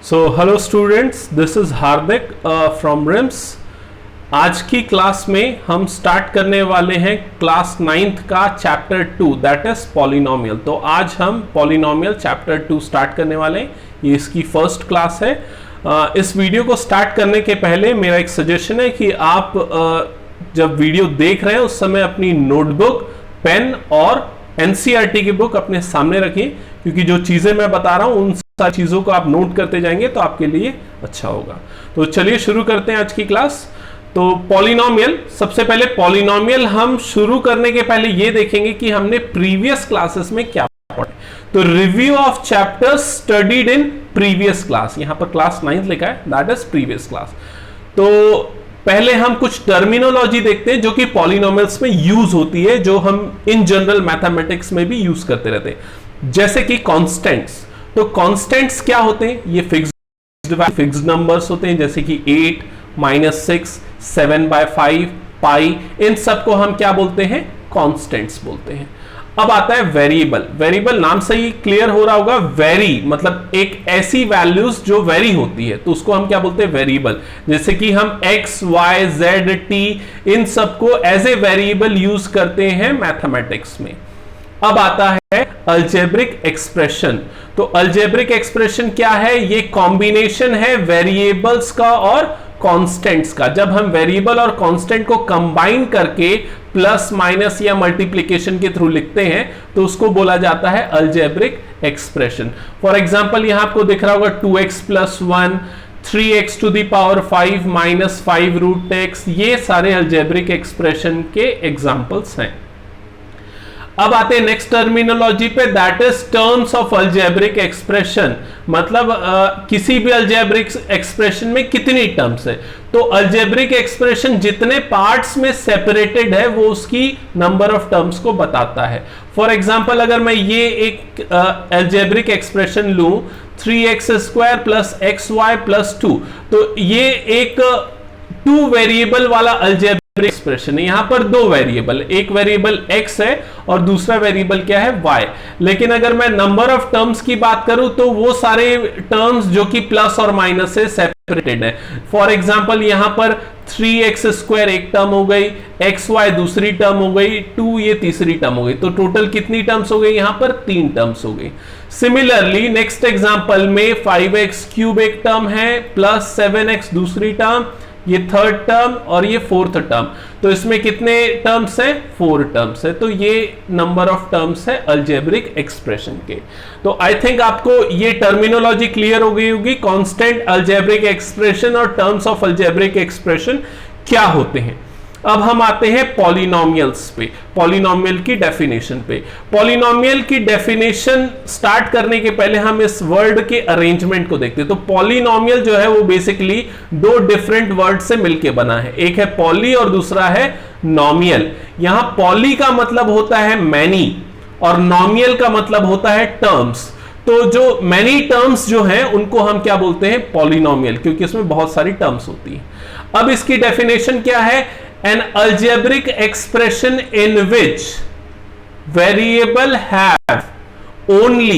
So hello students, this is Hardik from RIMS. आज की class में हम स्टार्ट करने वाले हैं क्लास 9th का चैप्टर 2 दैट इज पॉलिनोमियल। तो आज हम पॉलिनोमियल चैप्टर 2 स्टार्ट करने वाले हैं। ये इसकी फर्स्ट क्लास है। इस वीडियो को स्टार्ट करने के पहले मेरा एक सजेशन है कि आप जब वीडियो देख रहे हैं उस समय अपनी नोटबुक, पेन और एनसीईआरटी की बुक अपने सामने रखिए, क्योंकि जो चीजें मैं बता रहा हूं उन सारी चीजों को आप नोट करते जाएंगे तो आपके लिए अच्छा होगा। तो चलिए शुरू करते हैं आज की क्लास। तो पॉलिनोमियल, सबसे पहले पॉलिनोमियल हम शुरू करने के पहले ये देखेंगे कि हमने प्रीवियस क्लासेस में क्या पढ़ा। तो review of chapters studied in previous class, यहां पर क्लास 9th लिखा है, दैट इज प्रीवियस क्लास। तो पहले हम कुछ टर्मिनोलॉजी देखते हैं जो कि पॉलिनोमियल्स में यूज होती है, जो हम इन जनरल मैथमेटिक्स में भी यूज करते रहते हैं, जैसे कि कांस्टेंट्स। तो कांस्टेंट्स क्या होते हैं? ये फिक्स्ड नंबर्स होते हैं, जैसे कि 8, -6, 7/5, पाई, इन सबको हम क्या बोलते हैं? कांस्टेंट्स बोलते हैं। अब आता है वेरिएबल। वेरिएबल नाम से ही क्लियर हो रहा होगा, वेरी मतलब एक ऐसी वैल्यूज जो वेरी होती है, तो उसको हम क्या बोलते हैं? वेरिएबल। जैसे कि हम x, y, z, t इन सबको एज ए वेरिएबल यूज करते हैं मैथमेटिक्स में। अब आता है अलजेब्रिक एक्सप्रेशन। तो अलजेब्रिक एक्सप्रेशन क्या है? ये कॉम्बिनेशन है वेरिएबल्स का और कांस्टेंट्स का। जब हम वेरिएबल और कांस्टेंट को कंबाइन करके प्लस, माइनस या मल्टीप्लिकेशन के थ्रू लिखते हैं तो उसको बोला जाता है अलजेब्रिक एक्सप्रेशन। फॉर एग्जांपल यहां आपको दिख रहा होगा 2x + 1, 3x to the power 5 - 5√x, ये सारे अलजेब्रिक एक्सप्रेशन के एग्जांपल्स हैं। अब आते हैं नेक्स्ट टर्मिनोलॉजी पे, that is terms of algebraic expression. मतलब किसी भी अलजेब्रिक एक्सप्रेशन में कितनी टर्म्स है। तो अलजेब्रिक एक्सप्रेशन जितने पार्ट्स में सेपरेटेड है वो उसकी नंबर ऑफ टर्म्स को बताता है। फॉर एग्जांपल अगर मैं ये एक अलजेब्रिक एक्सप्रेशन लूं 3x² + xy + 2, तो ये एक 2 वेरिएबल वाला अलजेब्रिक एक्सप्रेशन है। यहां पर 2 वेरिएबल, एक वेरिएबल x है और दूसरा वेरिएबल क्या है? y। लेकिन अगर मैं नंबर ऑफ टर्म्स की बात करूं तो वो सारे टर्म्स जो कि प्लस और माइनस से सेपरेटेड है। फॉर एग्जांपल यहां पर 3x² एक टर्म हो गई, xy दूसरी टर्म हो गई, 2 ये तीसरी टर्म हो गई। तो टोटल कितनी टर्म्स हो गई? यहां पर 3 टर्म्स हो गई। सिमिलरली नेक्स्ट एग्जांपल में 5x³ एक टर्म है, प्लस 7x दूसरी टर्म, ये थर्ड टर्म और ये फोर्थ टर्म। तो इसमें कितने टर्म्स हैं? 4 टर्म्स है। तो ये नंबर ऑफ टर्म्स है अलजेब्रिक एक्सप्रेशन के। तो आई थिंक आपको ये टर्मिनोलॉजी क्लियर हो गई होगी, कांस्टेंट, अलजेब्रिक एक्सप्रेशन और टर्म्स ऑफ अलजेब्रिक एक्सप्रेशन क्या होते हैं। अब हम आते हैं पॉलिनोमियल्स पे, पॉलिनोमियल की डेफिनेशन पे। पॉलिनोमियल की डेफिनेशन स्टार्ट करने के पहले हम इस वर्ड के अरेंजमेंट को देखते हैं। तो पॉलिनोमियल जो है वो बेसिकली 2 डिफरेंट वर्ड से मिलके बना है, एक है पॉली और दूसरा है नोमियल। यहां पॉली का मतलब होता है मैनी और नोमियल का मतलब होता है टर्म्स। तो जो मैनी टर्म्स जो हैं उनको हम क्या बोलते हैं? पॉलिनोमियल, क्योंकि इसमें बहुत सारी टर्म्स होती हैं। अब इसकी डेफिनेशन क्या है? An algebraic expression in which variable have only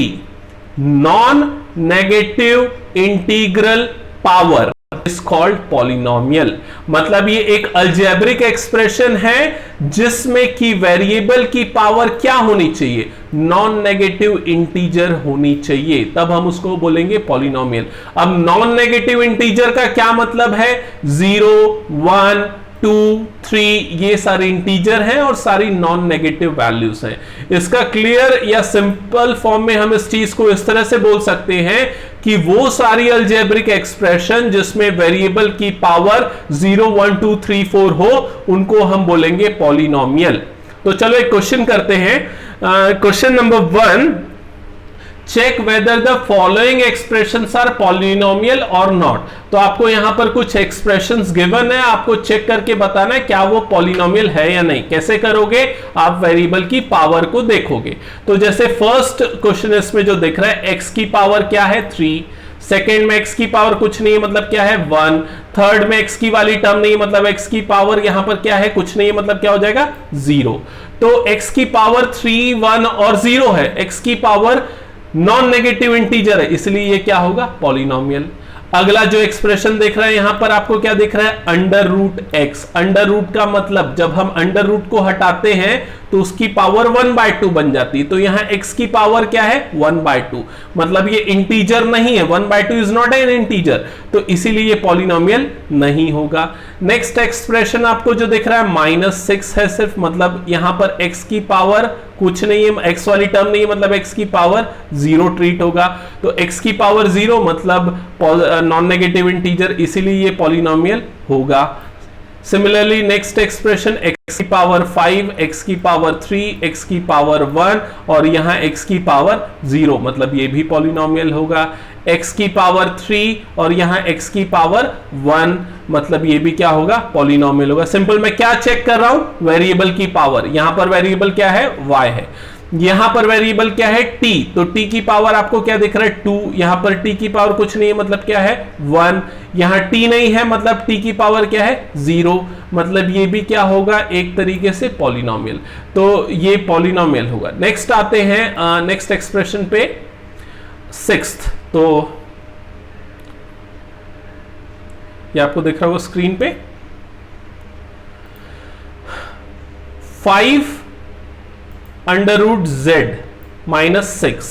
non-negative integral power is called polynomial। मतलब ये एक algebraic expression है जिसमें की वेरिएबल की पावर क्या होनी चाहिए? नॉन नेगेटिव इंटीजर होनी चाहिए, तब हम उसको बोलेंगे पॉलिनोमियल। अब नॉन नेगेटिव इंटीजर का क्या मतलब है? 0, 1, 2, 3 ये सारे इंटीजर हैं और सारी नॉन नेगेटिव वैल्यूज हैं। इसका क्लियर या सिंपल फॉर्म में हम इस चीज को इस तरह से बोल सकते हैं कि वो सारी अलजेब्रिक एक्सप्रेशन जिसमें वेरिएबल की पावर 0, 1, 2, 3, 4 हो उनको हम बोलेंगे पॉलिनोमियल। तो चलो एक क्वेश्चन करते हैं। Question number 1, check whether the following expressions are polynomial और नॉट। तो आपको यहां पर कुछ एक्सप्रेशंस गिवन है, आपको चेक करके बताना है क्या वो पॉलिनोमियल है या नहीं। कैसे करोगे? आप वेरिएबल की पावर को देखोगे। तो जैसे फर्स्ट क्वेश्चन इसमें जो दिख रहा है, x की पावर क्या है? 3, सेकेंड में x की पावर कुछ नहीं है, मतलब क्या है? 1, थर्ड में x की वाली टर्म नहीं, मतलब x की पावर यहां पर क्या है? कुछ नहीं है, मतलब क्या हो जाएगा? 0। तो x की पावर 3, 1 और 0 है, x की पावर नॉन नेगेटिव इंटीजर है, इसलिए ये क्या होगा, पॉलिनोमियल। अगला जो एक्सप्रेशन देख रहे हैं यहां पर आपको क्या दिख रहा है, under root x. Under root का मतलब जब हम अंडर रूट को हटाते हैं तो उसकी पावर 1/2 बन जाती है, तो यहां x की पावर क्या है, 1/2, मतलब ये इंटीजर नहीं है, 1/2 इज नॉट एन इंटीजर, तो इसीलिए ये पॉलिनोमियल नहीं होगा। नेक्स्ट एक्सप्रेशन आपको जो दिख रहा है -6 है सिर्फ, मतलब यहां पर x की पावर कुछ नहीं है, x वाली टर्म नहीं है, मतलब x की पावर 0 ट्रीट होगा, तो x की पावर 0 मतलब नॉन नेगेटिव इंटीजर, इसीलिए ये पॉलिनोमियल होगा। सिमिलरली नेक्स्ट एक्सप्रेशन x की पावर 5, x की पावर 3, x की पावर 1 और यहां x की पावर 0, मतलब ये भी पॉलिनोमियल होगा। x की पावर 3 और यहां x की पावर 1, मतलब ये भी क्या होगा, पॉलिनोमियल होगा। सिंपल मैं क्या चेक कर रहा हूं, वेरिएबल की पावर। यहां पर वेरिएबल क्या है, y है, यहां पर वेरिएबल क्या है, t, तो t की पावर आपको क्या दिख रहा है, 2, यहां पर t की पावर कुछ नहीं है, मतलब क्या है, 1, यहां t नहीं है, मतलब t की पावर क्या है, 0, मतलब ये भी क्या होगा, एक तरीके से पॉलिनोमियल, तो ये पॉलिनोमियल होगा। नेक्स्ट आते हैं नेक्स्ट एक्सप्रेशन पे, 6th, तो ये आपको दिख रहा होगा स्क्रीन पे, 5 अंडर रूट z -6,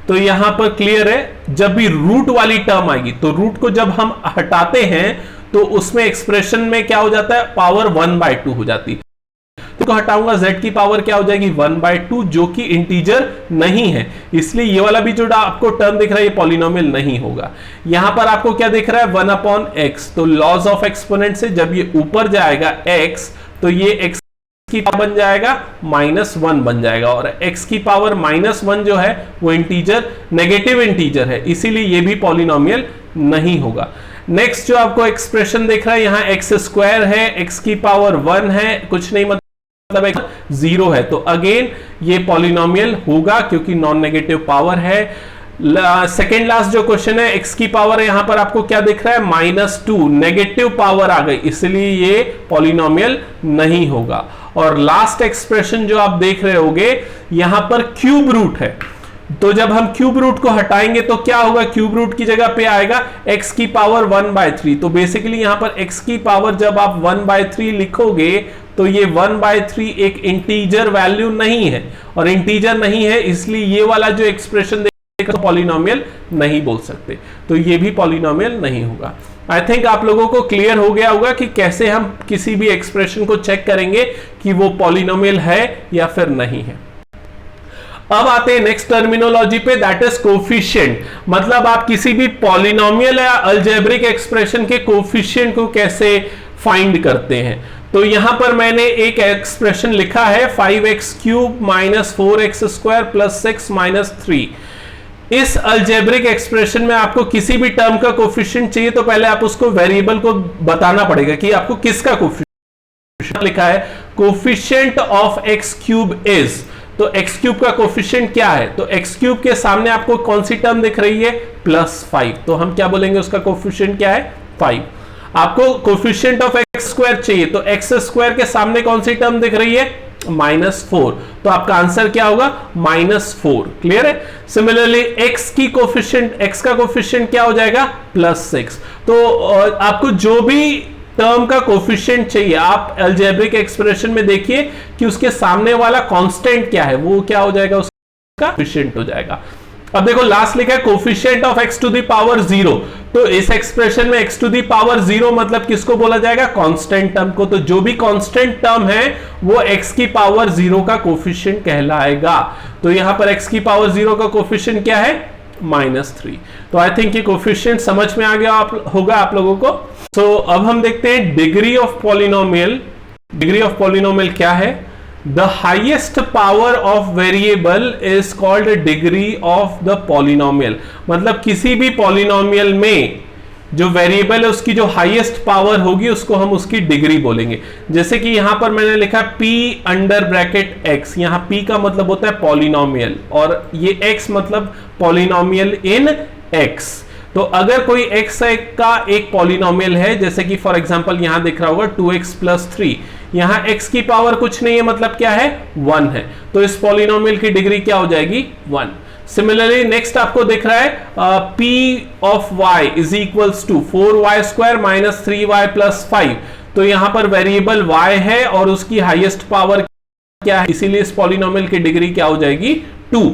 तो यहां पर क्लियर है, जब भी रूट वाली टर्म आएगी तो रूट को जब हम हटाते हैं तो उसमें एक्सप्रेशन में क्या हो जाता है, पावर 1/2 हो जाती है, तो हटाऊंगा z की पावर क्या हो जाएगी, 1/2, जो कि इंटीजर नहीं है, इसलिए ये वाला भी जो आपको टर्म दिख रहा है ये पॉलिनोमियल नहीं होगा। यहां पर आपको क्या दिख रहा है, 1/x, तो लॉज ऑफ एक्सपोनेंट से जब ये ऊपर जाएगा x, तो ये x की पावर बन जाएगा -1 बन जाएगा, और x की पावर -1 जो है वो इंटीजर, नेगेटिव इंटीजर है, इसीलिए ये भी पॉलिनोमियल नहीं होगा। नेक्स्ट जो आपको एक्सप्रेशन दिख रहा है, यहां x² है, x की पावर 1 है, कुछ नहीं मतलब 0 है, तो अगेन ये पॉलिनोमियल होगा क्योंकि नॉन नेगेटिव पावर है। सेकेंड लास्ट जो क्वेश्चन है, x की पावर है, यहां पर आपको क्या दिख रहा है, -2, नेगेटिव पावर आ गई, इसलिए ये पॉलिनोमियल नहीं होगा। और लास्ट एक्सप्रेशन जो आप देख रहे होगे, यहां पर क्यूब रूट है, तो जब हम क्यूब रूट को हटाएंगे तो क्या होगा, क्यूब रूट की जगह पे आएगा x की पावर 1/3, तो बेसिकली यहां पर x की पावर जब आप 1/3 लिखोगे तो ये 1/3 एक इंटीजर वैल्यू नहीं है, और इंटीजर नहीं है इसलिए ये वाला जो एक्सप्रेशन तो पॉलिनोमियल नहीं बोल सकते, तो ये भी पॉलिनोमियल नहीं होगा। आई थिंक आप लोगों को क्लियर हो गया होगा कि कैसे हम किसी भी एक्सप्रेशन को चेक करेंगे कि वो पॉलिनोमियल है या फिर नहीं है। अब आते हैं नेक्स्ट टर्मिनोलॉजी पे, दैट इज कोफिशिएंट, मतलब आप किसी भी पॉलिनोमियल या अलजेब्रिक एक्सप्रेशन के कोफिशिएंट को कैसे फाइंड करते हैं। तो यहां पर मैंने एक एक्सप्रेशन लिखा है 5x³ - 4x² + 6 - 3। इस अलजेब्रिक एक्सप्रेशन में आपको किसी भी टर्म का कोफिशिएंट चाहिए तो पहले आप उसको वेरिएबल को बताना पड़ेगा कि आपको किसका कोफिशिएंट लिखा है, कोफिशिएंट ऑफ x³ इज, तो x³ का कोफिशिएंट क्या है, तो x³ के सामने आपको कौन सी टर्म दिख रही है, +5, तो हम क्या बोलेंगे उसका कोफिशिएंट क्या है, 5। आपको कोफिशिएंट ऑफ x² चाहिए तो x² के सामने कौन सी टर्म दिख रही है, -4, तो आपका आंसर क्या होगा, -4। क्लियर है। सिमिलरली x की कोफिशिएंट, x का कोफिशिएंट क्या हो जाएगा, +6। तो आपको जो भी टर्म का कोफिशिएंट चाहिए, आप अलजेब्रिक एक्सप्रेशन में देखिए कि उसके सामने वाला कांस्टेंट क्या है, वो क्या हो जाएगा, उसका कोफिशिएंट हो जाएगा। अब देखो लास्ट लिखा है कोफिशिएंट ऑफ x⁻0, तो इस एक्सप्रेशन में x⁻0 मतलब किसको बोला जाएगा, कांस्टेंट टर्म को, तो जो भी कांस्टेंट टर्म है वो x⁻0 का कोफिशिएंट कहलाएगा। तो यहां पर x⁻0 का कोफिशिएंट क्या है, -3। तो आई थिंक ये कोफिशिएंट समझ में आ गया होगा आप लोगों को। सो अब हम देखते हैं degree of polynomial. Degree of polynomial क्या है, the highest power of variable is called degree of the polynomial, मतलब किसी भी पॉलिनोमियल में जो वेरिएबल है उसकी जो हाईएस्ट पावर होगी उसको हम उसकी डिग्री बोलेंगे। जैसे कि यहां पर मैंने लिखा p_x, यहां p का मतलब होता है पॉलिनोमियल और ये x मतलब पॉलिनोमियल इन x। तो अगर कोई x का एक पॉलिनोमियल है, जैसे कि फॉर एग्जांपल यहां दिख रहा होगा 2x + 3, यहां x की पावर कुछ नहीं है, मतलब क्या है, 1 है, तो इस पॉलिनोमियल की डिग्री क्या हो जाएगी, 1। सिमिलरली नेक्स्ट आपको दिख रहा है p of y is equals to 4y² minus 3y plus 5। तो यहां पर वेरिएबल y है और उसकी हाईएस्ट पावर क्या है, इसीलिए इस पॉलिनोमियल की डिग्री क्या हो जाएगी 2।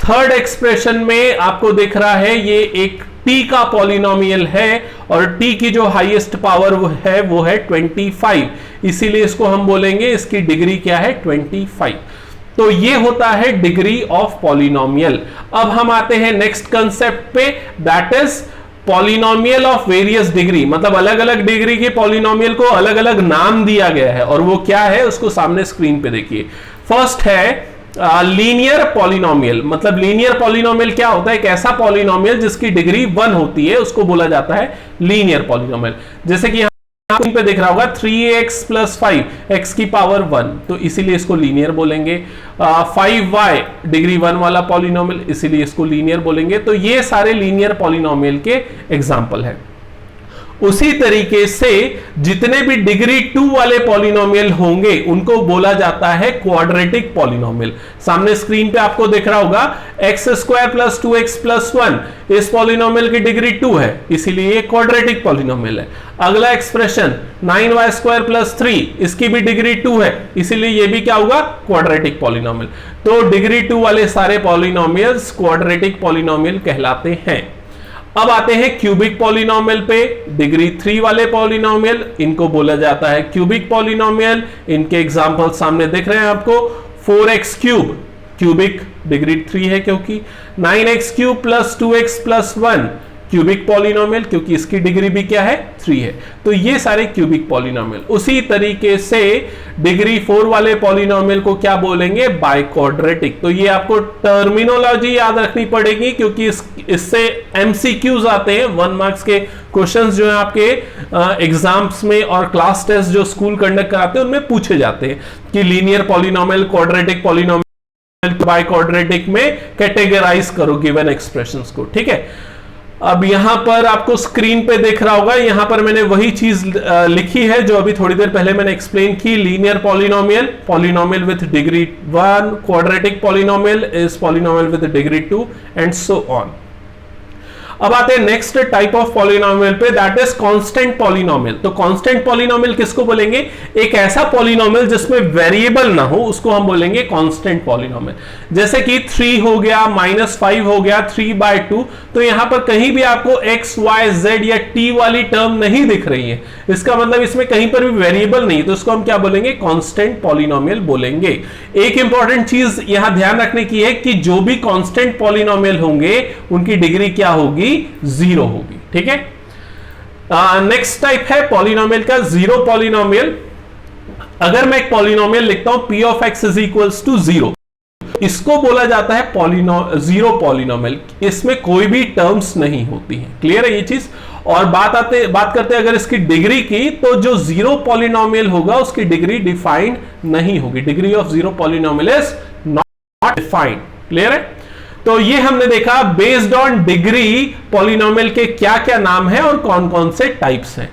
थर्ड एक्सप्रेशन में आपको दिख रहा है ये एक t का पॉलिनोमियल है और t की जो हाईएस्ट पावर वो है 25, इसीलिए इसको हम बोलेंगे इसकी डिग्री क्या है 25। तो ये होता है डिग्री ऑफ पॉलिनोमियल। अब हम आते हैं नेक्स्ट कंसेप्ट पे, that is polynomial of various degree, मतलब अलग अलग डिग्री के पॉलिनोमियल को अलग अलग नाम दिया गया है और वो क्या है उसको सामने स्क्रीन पे देखिए। फर्स्ट है लीनियर पॉलिनोमियल। मतलब लीनियर पॉलिनोमियल क्या होता है, एक ऐसा पॉलिनोमियल जिसकी डिग्री 1 होती है उसको बोला जाता है लीनियर पॉलिनोमियल। जैसे कि यहां पे दिख रहा होगा 3x प्लस 5 x की पावर 1, तो इसीलिए इसको लीनियर बोलेंगे। 5y डिग्री 1 वाला पॉलिनोमियल, इसीलिए इसको लीनियर बोलेंगे। तो ये सारे लीनियर पॉलिनोमियल के एग्जांपल है। उसी तरीके से जितने भी डिग्री 2 वाले पॉलिनोमियल होंगे उनको बोला जाता है क्वाड्रेटिक पॉलिनोमियल। सामने स्क्रीन पे आपको दिख रहा होगा x² प्लस 2x प्लस 1, इस पॉलिनोमियल की डिग्री 2 है, इसीलिए ये क्वाड्रेटिक पॉलिनोमियल है। अगला एक्सप्रेशन 9y² प्लस 3, इसकी भी डिग्री 2 है, इसीलिए ये भी क्या होगा क्वाड्रेटिक पॉलिनोमियल। तो डिग्री 2 वाले सारे पॉलिनोमियल्स क्वाड्रेटिक पॉलिनोमियल कहलाते हैं। अब आते हैं क्यूबिक पॉलिनोमियल पे। डिग्री 3 वाले पॉलिनोमियल इनको बोला जाता है क्यूबिक पॉलिनोमियल। इनके एग्जांपल सामने दिख रहे हैं आपको। 4x क्यूब क्यूबिक डिग्री 3 है क्योंकि 9x cube plus 2x plus 1 cubic polynomial, क्योंकि इसकी डिग्री भी क्या है 3 है। तो ये सारे क्यूबिक पॉलिनोमियल। उसी तरीके से डिग्री 4 वाले पॉलिनोमियल को क्या बोलेंगे बाइक्वाड्रेटिक। तो ये आपको टर्मिनोलॉजी याद रखनी पड़ेगी क्योंकि इससे एमसीक्यूज आते हैं, 1 मार्क्स के क्वेश्चंस जो है आपके एग्जाम्स में और क्लास टेस्ट जो स्कूल कंडक्ट कराते हैं उनमें पूछे जाते हैं कि linear polynomial, quadratic polynomial, biquadratic में कैटेगराइज करो गिवन एक्सप्रेशंस को। ठीक है, अब यहां पर आपको स्क्रीन पे दिख रहा होगा, यहां पर मैंने वही चीज लिखी है जो अभी थोड़ी देर पहले मैंने एक्सप्लेन की। Linear polynomial, polynomial with degree 1, quadratic polynomial is polynomial with degree 2 and so on. अब आते हैं नेक्स्ट टाइप ऑफ पॉलिनोमियल पे, दैट इज कांस्टेंट पॉलिनोमियल। तो कांस्टेंट पॉलिनोमियल किसको बोलेंगे, एक ऐसा पॉलिनोमियल जिसमें वेरिएबल ना हो उसको हम बोलेंगे कांस्टेंट पॉलिनोमियल। जैसे कि 3 हो गया, -5 हो गया, 3/2। तो यहां पर कहीं भी आपको x, y, z या t वाली टर्म नहीं दिख रही है, इसका मतलब इसमें कहीं पर भी वेरिएबल नहीं, तो इसको हम क्या बोलेंगे कांस्टेंट पॉलिनोमियल बोलेंगे। एक इंपॉर्टेंट चीज यहां ध्यान रखने की है कि जो भी कांस्टेंट पॉलिनोमियल होंगे उनकी डिग्री क्या होगी 0 होगी। ठीक है, नेक्स्ट टाइप है पॉलिनोमियल का जीरो पॉलिनोमियल। अगर मैं एक पॉलिनोमियल लिखता हूं p of x is equals to 0, इसको बोला जाता है जीरो पॉलिनोमियल। इसमें कोई भी टर्म्स नहीं होती हैं। क्लियर है ये चीज। और बात करते हैं अगर इसकी डिग्री की, तो जो जीरो पॉलिनोमियल होगा उसकी डिग्री डिफाइंड नहीं होगी। Degree of zero polynomial is not defined. Clear है। तो ये हमने देखा बेस्ड ऑन डिग्री पॉलिनोमियल के क्या क्या नाम है और कौन कौन से टाइप्स हैं।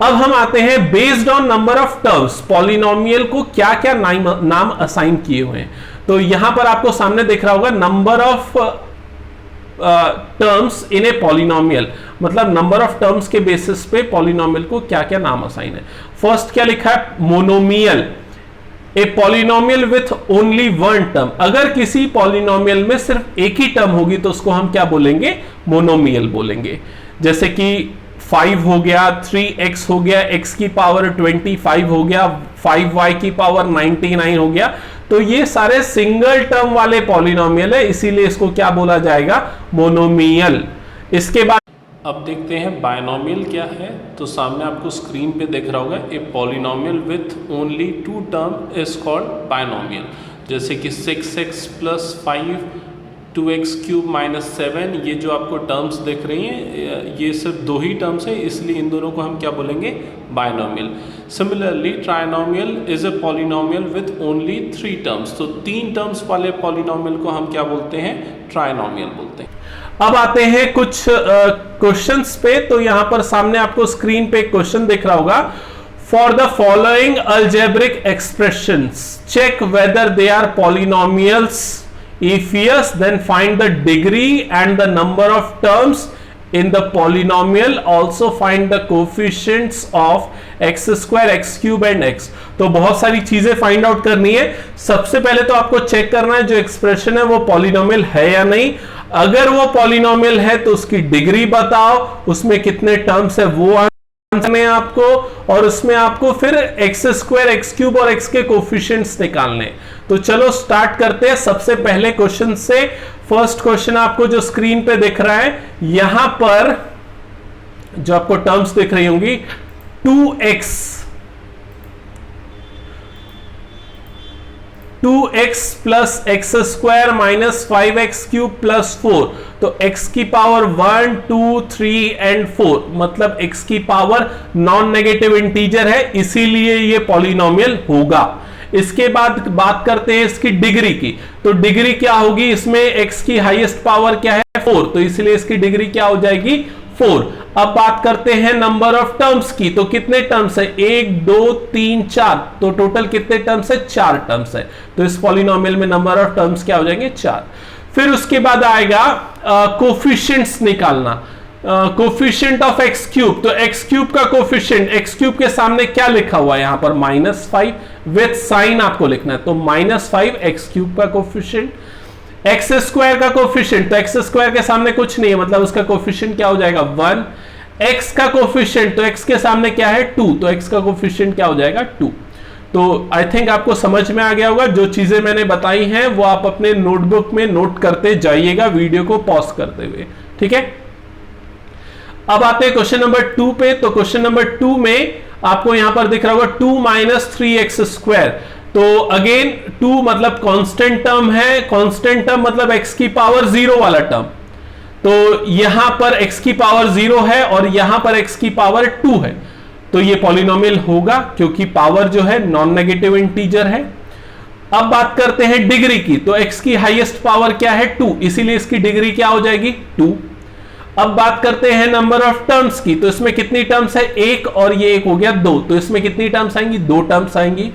अब हम आते हैं based on number of terms, polynomial को क्या क्या नाम असाइन किए हुए हैं। तो यहां पर आपको सामने दिख रहा होगा number of terms in a polynomial, मतलब नंबर ऑफ टर्म्स के बेसिस पे पॉलिनोमियल को क्या क्या नाम असाइन है। फर्स्ट क्या लिखा है, monomial, a polynomial with only 1 term. अगर किसी पॉलिनोमियल में सिर्फ एक ही टर्म होगी तो उसको हम क्या बोलेंगे मोनोमियल बोलेंगे। जैसे कि 5 हो गया, 3x हो गया, x की पावर 25 हो गया, 5y की पावर 99 हो गया। तो ये सारे सिंगल टर्म वाले पॉलिनोमियल है, इसीलिए इसको क्या बोला जाएगा मोनोमियल। इसके बाद अब देखते हैं बायनोमियल क्या है। तो सामने आपको स्क्रीन पे दिख रहा होगा a polynomial with only 2 term is called binomial. जैसे कि 6x plus 5, 2x cube minus 7, ये जो आपको टर्म्स दिख रही हैं ये सिर्फ 2 ही टर्म्स है, इसलिए इन दोनों को हम क्या बोलेंगे binomial. Similarly trinomial is a polynomial with only 3 terms. तो 3 टर्म्स वाले पॉलिनोमियल को हम क्या बोलते हैं ट्राइनोमियल बोलते हैं। अब आते हैं कुछ क्वेश्चंस पे। तो यहां पर सामने आपको स्क्रीन पे क्वेश्चन दिख रहा होगा, for the following algebraic expressions check whether they are polynomials If yes, then find the degree and the number of terms in the polynomial. Also find the coefficients of x square, x cube and x. तो बहुत सारी चीजें find out करनी है. सबसे पहले तो आपको चेक करना है जो एक्सप्रेशन है वो पॉलिनोमियल है या नहीं. अगर वो पॉलिनोमियल है तो उसकी डिग्री बताओ, उसमें कितने टर्म्स है वो आंसर है आपको, और उसमें आपको फिर एक्स स्क्वायर, एक्स क्यूब और एक्स के कोफिशिएंट्स निकालने. तो चलो स्टार्ट करते हैं सबसे पहले क्वेश्चन से. फर्स्ट क्वेश्चन आपको जो स्क्रीन पे दिख रहा है, यहां पर जो आपको टर्म्स दिख रही होंगी 2x plus x square minus 5x cube plus 4. तो x की पावर 1, 2, 3 एंड 4, मतलब x की पावर नॉन नेगेटिव इंटीजर है, इसीलिए ये पॉलिनोमियल होगा. इसके बाद बात करते हैं इसकी डिग्री की. तो डिग्री क्या होगी, इसमें x की हाईएस्ट पावर क्या है 4, तो इसलिए इसकी डिग्री क्या हो जाएगी 4. अब बात करते हैं नंबर ऑफ टर्म्स की. तो कितने टर्म्स है, 1, 2, 3, 4, तो टोटल कितने टर्म्स है, 4 टर्म्स है. तो इस पॉलिनोमियल में नंबर ऑफ टर्म्स क्या हो जाएंगे 4. फिर उसके बाद आएगा कोफिशिएंट्स निकालना. Coefficient of x cube. तो एक्स क्यूब का कोफिशिएंट, एक्स क्यूब के सामने क्या लिखा हुआ है यहां पर -5 विथ साइन आपको लिखना है. तो -5 एक्स क्यूब का कोफिशिएंट. एक्स स्क्वायर का कोफिशिएंट, तो एक्स स्क्वायर के सामने कुछ नहीं है, मतलब उसका कोफिशिएंट क्या हो जाएगा 1. एक्स का कोफिशिएंट, तो एक्स के सामने क्या है 2, तो एक्स का कोफिशिएंट क्या हो जाएगा 2. तो आई थिंक आपको समझ में आ गया होगा. जो चीजें मैंने बताई हैं वो आप अपने नोटबुक में नोट करते जाइएगा वीडियो को पॉज करते हुए. ठीक है, अब आते हैं क्वेश्चन नंबर 2 पे. तो क्वेश्चन नंबर 2 में आपको यहां पर दिख रहा होगा 2 माइनस 3x स्क्वायर. तो अगेन 2 मतलब कांस्टेंट टर्म है, कांस्टेंट टर्म मतलब x की पावर 0 वाला टर्म. तो यहां पर x की पावर 0 है और यहां पर x की पावर 2 है. तो ये पॉलिनोमियल होगा क्योंकि पावर जो है नॉन नेगेटिव इंटीजर है. अब बात करते हैं डिग्री की. तो x की हाईएस्ट पावर क्या है 2, इसीलिए इसकी डिग्री क्या हो जाएगी 2. अब बात करते हैं नंबर ऑफ टर्म्स की. तो इसमें कितनी टर्म्स है, 1 और ये 1 हो गया 2, तो इसमें कितनी टर्म्स आएंगी 2 टर्म्स आएंगी.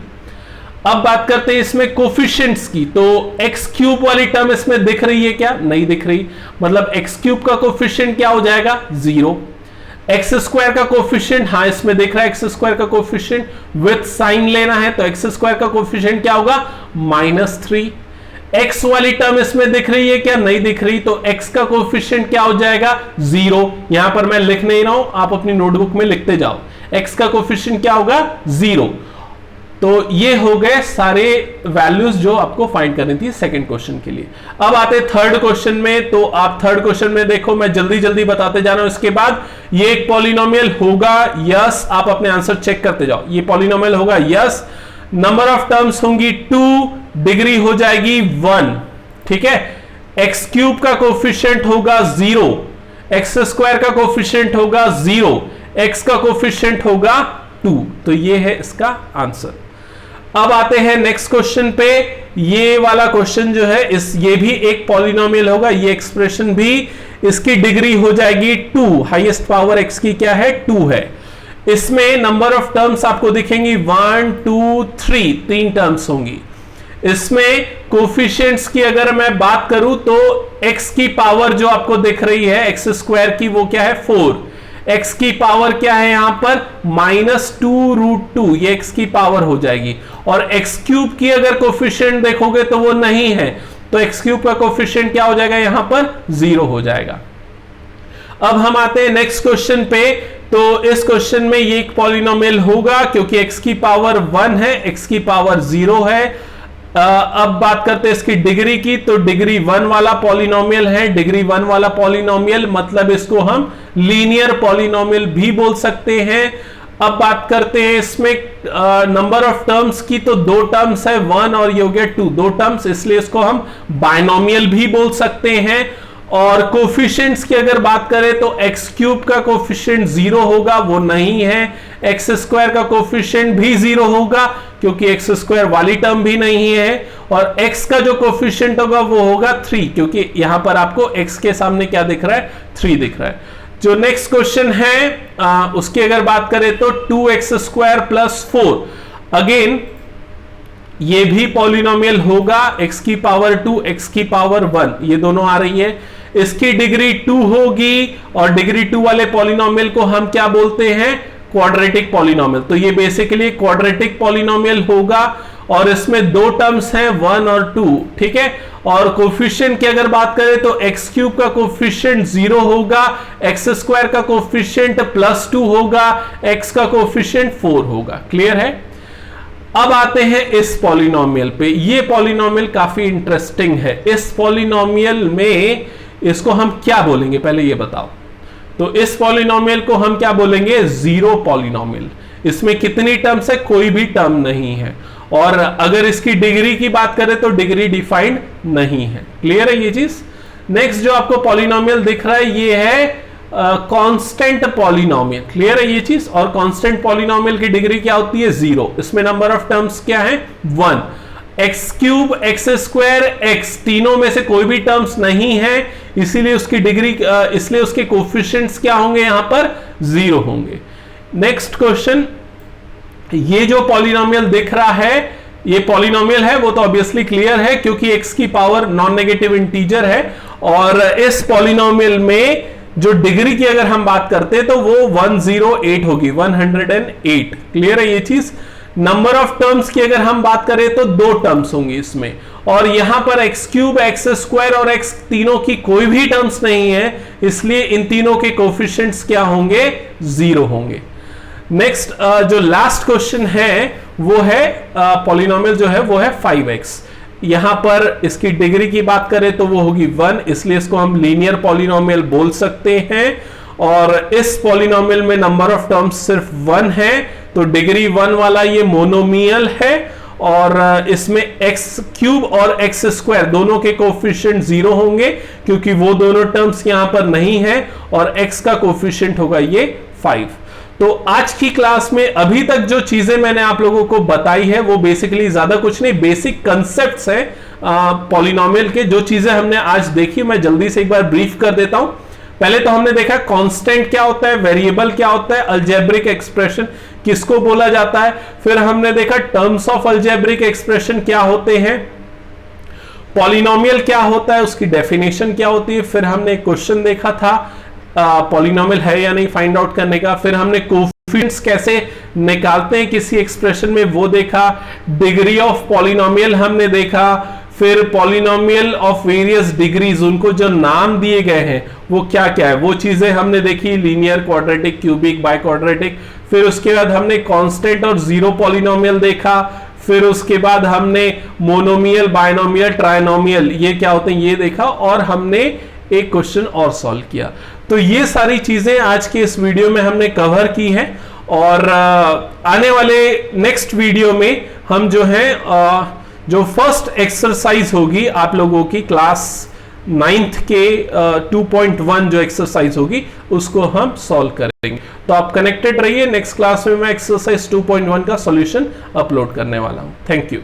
अब बात करते हैं इसमें कोफिशिएंट्स की. तो एक्स क्यूब वाली टर्म इसमें दिख रही है क्या, नहीं दिख रही, मतलब एक्स क्यूब का कोफिशिएंट क्या हो जाएगा 0. एक्स स्क्वायर का कोफिशिएंट, हाँ इसमें दिख रहा है एक्स स्क्वायर का कोफिशिएंट विथ साइन लेना है, तो एक्स स्क्वायर का कोफिशिएंट क्या होगा -3. एक्स वाली टर्म इसमें दिख रही है क्या, नहीं दिख रही, तो एक्स का कोफिशिएंट क्या हो जाएगा 0. यहां पर मैं लिख नहीं रहा हूं, आप अपनी नोटबुक में लिखते जाओ. एक्स का कोफिशिएंट क्या होगा 0. तो ये हो गए सारे वैल्यूज जो आपको फाइंड करनी थी सेकंड क्वेश्चन के लिए. अब आते थर्ड क्वेश्चन में. तो आप थर्ड क्वेश्चन में देखो, मैं जल्दी जल्दी बताते जा रहा हूं. इसके बाद ये एक पॉलिनोमियल होगा, यस, आप अपने आंसर चेक करते जाओ. ये पॉलिनोमियल होगा, यस. नंबर ऑफ टर्म्स होंगी 2, डिग्री हो जाएगी 1. ठीक है, एक्स क्यूब का कोफिशिएंट होगा 0, एक्स स्क्वायर का कोफिशिएंट होगा 0, एक्स का कोफिशिएंट होगा 2. तो ये है इसका आंसर. अब आते हैं नेक्स्ट क्वेश्चन पे. ये वाला क्वेश्चन जो है ये भी एक पॉलिनोमियल होगा. ये एक्सप्रेशन भी, इसकी डिग्री हो जाएगी 2. हाईएस्ट पावर एक्स की क्या है 2 है. इसमें नंबर ऑफ टर्म्स आपको दिखेंगी 1, 2, 3 टर्म्स होंगी. इसमें कोफिशिएंट्स की अगर मैं बात करूं तो x की पावर जो आपको दिख रही है एक्स स्क्वायर की, वो क्या है 4. x की पावर क्या है यहां पर -2√2, ये x की पावर हो जाएगी. और x क्यूब की अगर कोफिशिएंट देखोगे तो वो नहीं है, तो x क्यूब का कोफिशिएंट क्या हो जाएगा यहां पर 0 हो जाएगा. अब हम आते हैं नेक्स्ट क्वेश्चन पे. तो इस क्वेश्चन में ये एक पॉलिनोमियल होगा क्योंकि x की पावर 1 है, x की पावर 0 है. अब बात करते हैं इसकी डिग्री की. तो डिग्री 1 वाला पॉलिनोमियल है. डिग्री 1 वाला पॉलिनोमियल मतलब इसको हम लीनियर पॉलिनोमियल भी बोल सकते हैं. अब बात करते हैं इसमें नंबर ऑफ टर्म्स की. तो 2 टर्म्स है, 1 और ये हो गया 2, 2 टर्म्स, इसलिए इसको हम बायनोमियल भी बोल सकते हैं. और कोफिशिएंट्स की अगर बात करें तो एक्स क्यूब का कोफिशिएंट 0 होगा, वो नहीं है. एक्स स्क्वायर का कोफिशिएंट भी 0 होगा क्योंकि एक्स स्क्वायर वाली टर्म भी नहीं है. और एक्स का जो कोफिशिएंट होगा वो होगा 3 क्योंकि यहां पर आपको एक्स के सामने क्या दिख रहा है 3 दिख रहा है. जो नेक्स्ट क्वेश्चन है उसकी अगर बात करें तो 2x² + 4. अगेन ये भी पॉलिनोमियल होगा, x की पावर 2 x की पावर 1 ये दोनों आ रही है, इसकी डिग्री 2 होगी और डिग्री 2 वाले पॉलिनोमियल को हम क्या बोलते हैं, क्वाड्रेटिक पॉलिनोमियल। तो ये बेसिकली क्वाड्रेटिक पॉलिनोमियल होगा और इसमें दो टर्म्स हैं 1 और 2, ठीक है। और कोफिशिएंट की अगर बात करें तो एक्स क्यूब का कोफिशिएंट 0 होगा, एक्स स्क्वायर का कोफिशिएंट +2 होगा, एक्स का कोफिशिएंट 4 होगा। क्लियर है। अब आते हैं इस पॉलिनोमियल पे। ये पॉलिनोमियल काफी इंटरेस्टिंग है। इस पॉलिनोमियल में इसको हम क्या बोलेंगे पहले ये बताओ। तो इस पॉलिनोमियल को हम क्या बोलेंगे, जीरो पॉलिनोमियल। इसमें कितनी टर्म्स है, कोई भी टर्म नहीं है। और अगर इसकी डिग्री की बात करें तो डिग्री डिफाइंड नहीं है। क्लियर है ये चीज। नेक्स्ट जो आपको पॉलिनोमियल दिख रहा है ये है कांस्टेंट पॉलिनोमियल। क्लियर है ये चीज। और कांस्टेंट पॉलिनोमियल की डिग्री क्या होती है, 0। इसमें नंबर ऑफ टर्म्स क्या है, 1। X cube, x square, x, तीनों में से कोई भी टर्म्स नहीं है, इसीलिए उसकी डिग्री, इसलिए उसके कोफिशिएंट्स क्या होंगे, यहां पर 0 होंगे। नेक्स्ट क्वेश्चन, ये जो पॉलिनोमियल दिख रहा है ये पॉलिनोमियल है, वो तो ऑब्वियसली क्लियर है क्योंकि x की पावर नॉन नेगेटिव इंटीजर है। और इस पॉलिनोमियल में जो डिग्री की अगर हम बात करते हैं तो वो 108 होगी, 108। क्लियर है ये चीज। नंबर ऑफ टर्म्स की अगर हम बात करें तो 2 टर्म्स होंगी इसमें, और यहां पर एक्स क्यूब, एक्स स्क्वायर और एक्स तीनों की कोई भी टर्म्स नहीं है, इसलिए इन तीनों के कोफिशिएंट्स क्या होंगे, 0 होंगे। नेक्स्ट जो लास्ट क्वेश्चन है वो है पॉलिनोमियल जो है वो है 5x। यहां पर इसकी डिग्री की बात करें तो वो होगी 1, इसलिए इसको हम लीनियर पॉलिनोमियल बोल सकते हैं। और इस पॉलिनोमियल में नंबर ऑफ टर्म्स सिर्फ 1 है, तो डिग्री 1 वाला ये मोनोमियल है। और इसमें एक्स क्यूब और एक्स स्क्वायर दोनों के कोफिशिएंट 0 होंगे क्योंकि वो दोनों टर्म्स यहां पर नहीं है, और एक्स का कोफिशिएंट होगा ये 5। तो आज की क्लास में अभी तक जो चीजें मैंने आप लोगों को बताई है वो बेसिकली ज्यादा कुछ नहीं, बेसिक कंसेप्ट्स है पॉलिनोमियल के। जो चीजें हमने आज देखी मैं जल्दी से एक बार ब्रीफ कर देता हूं। पहले तो हमने देखा कांस्टेंट क्या होता है, वेरिएबल क्या होता है, अलजेब्रिक एक्सप्रेशन किसको बोला जाता है। फिर हमने देखा टर्म्स ऑफ अलजेब्रिक एक्सप्रेशन क्या होते हैं, पॉलिनोमियल क्या होता है, उसकी डेफिनेशन क्या होती है। फिर हमने एक क्वेश्चन देखा था पॉलिनोमियल है या नहीं फाइंड आउट करने का। फिर हमने कोफिशिएंट्स कैसे निकालते हैं किसी एक्सप्रेशन में वो देखा। डिग्री ऑफ पॉलिनोमियल हमने देखा। फिर पॉलिनोमियल ऑफ वेरियस डिग्रीज, उनको जो नाम दिए गए हैं वो क्या क्या है, वो चीजें हमने देखी, linear, quadratic, cubic, by quadratic. फिर उसके बाद हमने कांस्टेंट और जीरो पॉलिनोमियल देखा। फिर उसके बाद हमने मोनोमियल, बायनोमियल, ट्राइनोमियल ये क्या होते हैं ये देखा, और हमने एक क्वेश्चन और सॉल्व किया। तो ये सारी चीजें आज के इस वीडियो में हमने कवर की हैं। और आने वाले नेक्स्ट वीडियो में हम जो है जो फर्स्ट एक्सरसाइज होगी आप लोगों की क्लास 9th के 2.1 जो एक्सरसाइज होगी उसको हम सॉल्व करेंगे। तो आप कनेक्टेड रहिए, नेक्स्ट क्लास में मैं एक्सरसाइज 2.1 का सॉल्यूशन अपलोड करने वाला हूं। Thank you.